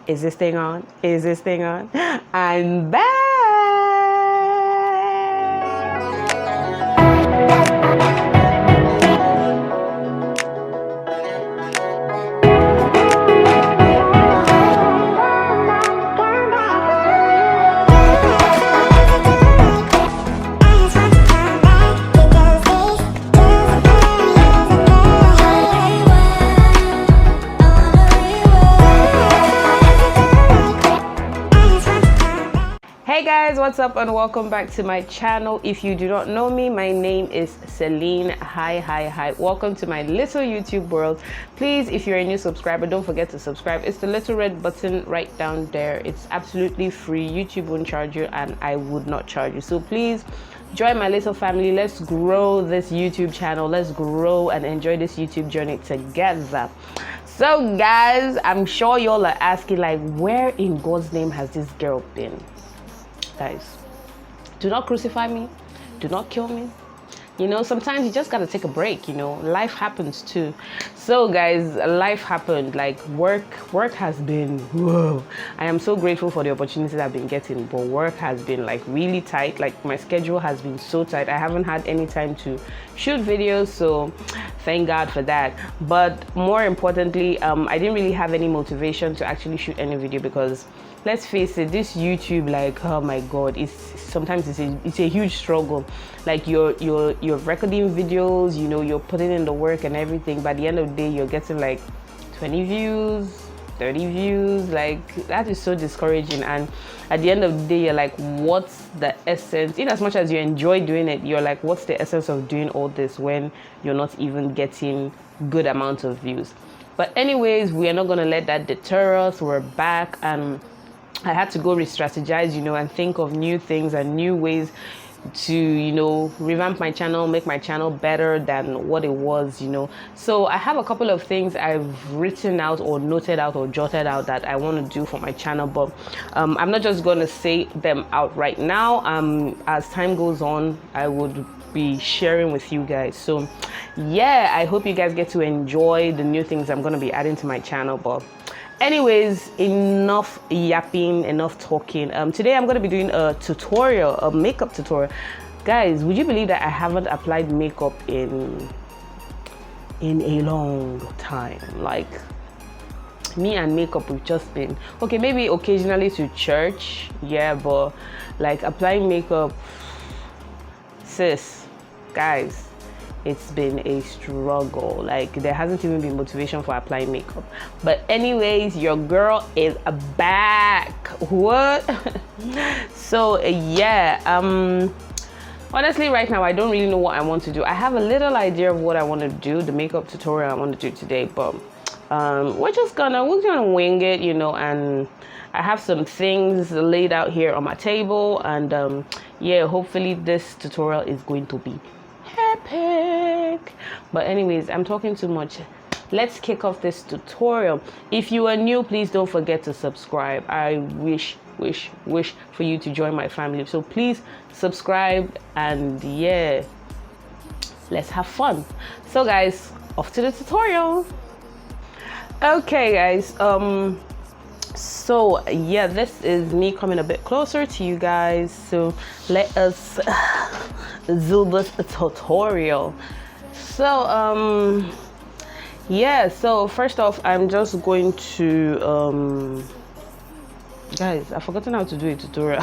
Is this thing on? Is this thing on? I'm back. Hey guys, what's up and welcome back to my channel. If you do not know me, my name is Celine. Hi. Welcome to my little YouTube world. Please, if you're a new subscriber, don't forget to subscribe. It's the little red button right down there. It's absolutely free. YouTube won't charge you and I would not charge you. So please join my little family. Let's grow this YouTube channel. Let's grow and enjoy this YouTube journey together. So guys, I'm sure y'all are asking, like, where in God's name has this girl been? Guys, do not crucify me, do not kill me. You know, sometimes you just gotta take a break. You know, life happens too. So guys, life happened. Like work has been, whoa. I am so grateful for the opportunities I've been getting, but work has been like really tight. Like my schedule has been so tight. I haven't had any time to shoot videos, so thank God for that. But more importantly, I didn't really have any motivation to actually shoot any video because, let's face it, this YouTube, like, oh my God, sometimes it's a huge struggle. Like you're recording videos, you know, you're putting in the work and everything. By the end of the day, you're getting like 20 views, 30 views. Like that is so discouraging. And at the end of the day, you're like, what's the essence? In as much as you enjoy doing it, you're like, what's the essence of doing all this when you're not even getting good amounts of views? But anyways, we are not gonna let that deter us. We're back, and I had to go re-strategize, you know, and think of new things and new ways to, you know, revamp my channel, make my channel better than what it was, you know. So I have a couple of things I've written out or noted out or jotted out that I want to do for my channel, but I'm not just going to say them out right now. As time goes on, I would be sharing with you guys. So yeah, I hope you guys get to enjoy the new things I'm going to be adding to my channel. But anyways, enough yapping, enough talking. Today I'm going to be doing a tutorial, a makeup tutorial. Guys, would you believe that I haven't applied makeup in a long time? Like, me and makeup, we've just been okay, maybe occasionally to church, yeah, but like applying makeup, sis, guys, it's been a struggle. Like there hasn't even been motivation for applying makeup. But anyways, your girl is back. What? So yeah, honestly right now I don't really know what I want to do. I have a little idea of what I want to do, the makeup tutorial I want to do today, but we're gonna wing it, you know. And I have some things laid out here on my table, and yeah, hopefully this tutorial is going to be epic. But anyways, I'm talking too much. Let's kick off this tutorial. If you are new, please don't forget to subscribe. I wish for you to join my family, so please subscribe, and yeah, let's have fun. So guys, off to the tutorial. Okay guys, so yeah, this is me coming a bit closer to you guys, so let us do this tutorial. So yeah, so first off, I'm just going to guys, I've forgotten how to do a tutorial.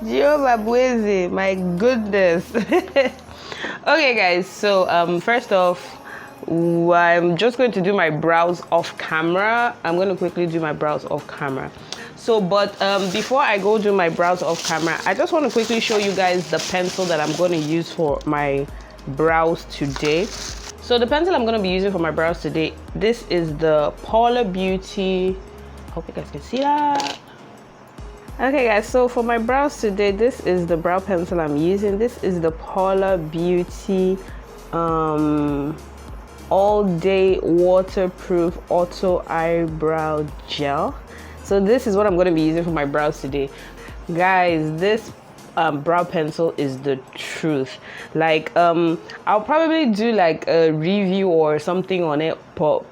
Jehovah Bweze, my goodness. Okay guys, so first off, I'm just going to do my brows off camera. I'm going to quickly do my brows off camera. So, but before I go do my brows off camera, I just want to quickly show you guys the pencil that I'm going to use for my brows today. So the pencil I'm going to be using for my brows today, this is the Paula Beauty. Hope you guys can see that. Okay guys, so for my brows today, this is the brow pencil I'm using. This is the Paula Beauty all day waterproof auto eyebrow gel. So this is what I'm going to be using for my brows today, guys. This brow pencil is the truth. Like I'll probably do like a review or something on it for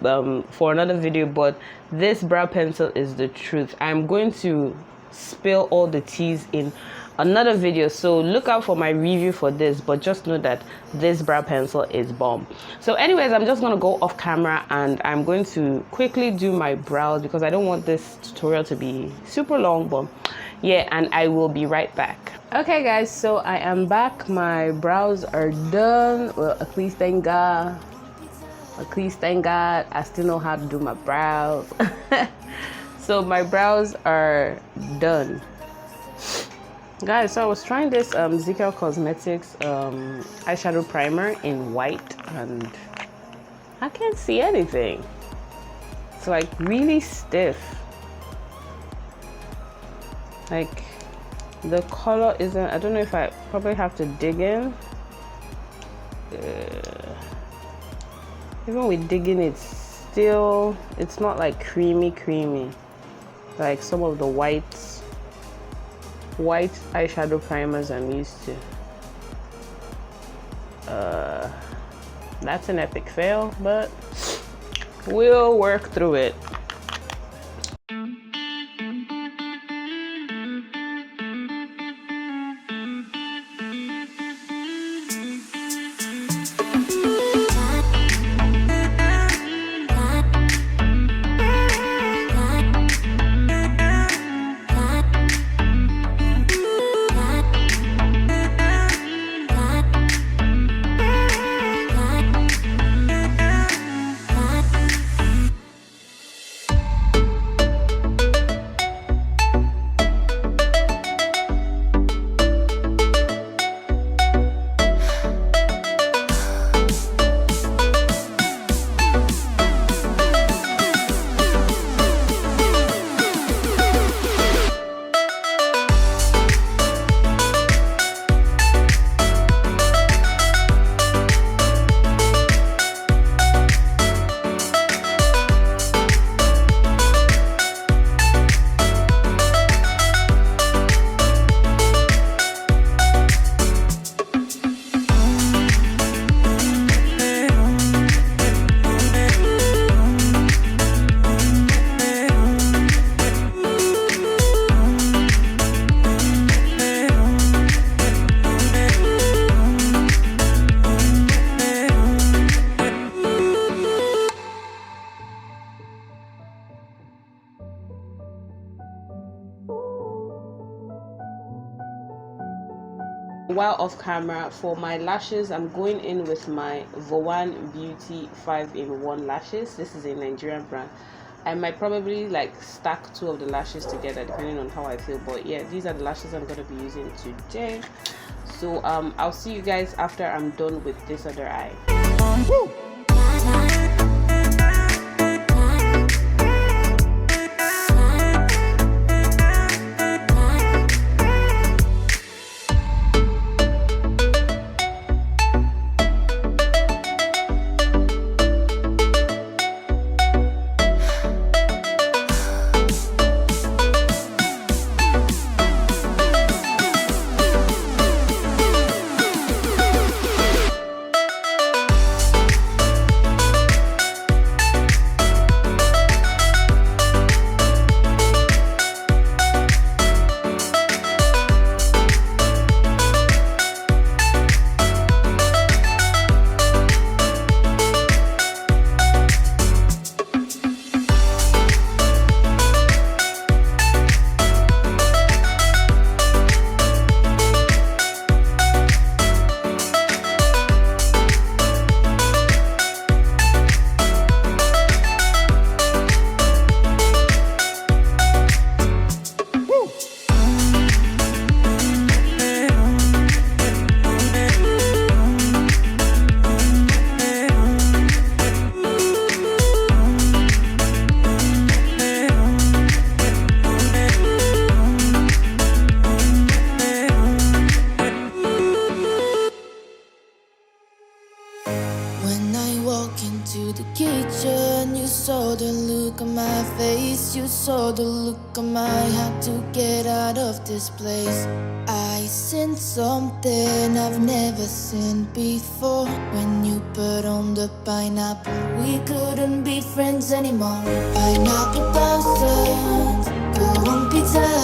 another video, but this brow pencil is the truth. I'm going to spill all the teas in another video, so look out for my review for this, but just know that this brow pencil is bomb. So anyways, I'm just going to go off camera and I'm going to quickly do my brows because I don't want this tutorial to be super long, but yeah, and I will be right back. Okay guys, so I am back. My brows are done. Well, at least thank God. I still know how to do my brows. So my brows are done. Guys, so I was trying this ZK Cosmetics eyeshadow primer in white and I can't see anything. It's like really stiff. Like the color isn't, I don't know if I probably have to dig in. Even with digging, it's not like creamy like some of the white eyeshadow primers I'm used to. That's an epic fail, but we'll work through it. While off camera, for my lashes, I'm going in with my Vowan Beauty 5-in-1 lashes. This is a Nigerian brand. I might probably like stack 2 of the lashes together depending on how I feel, but yeah, these are the lashes I'm going to be using today. So I'll see you guys after I'm done with this other eye. Woo! look on my face, you saw the look on my heart to get out of this place. I seen something I've never seen before. When you put on the pineapple, we couldn't be friends anymore. Pineapple blossoms, go on pizza.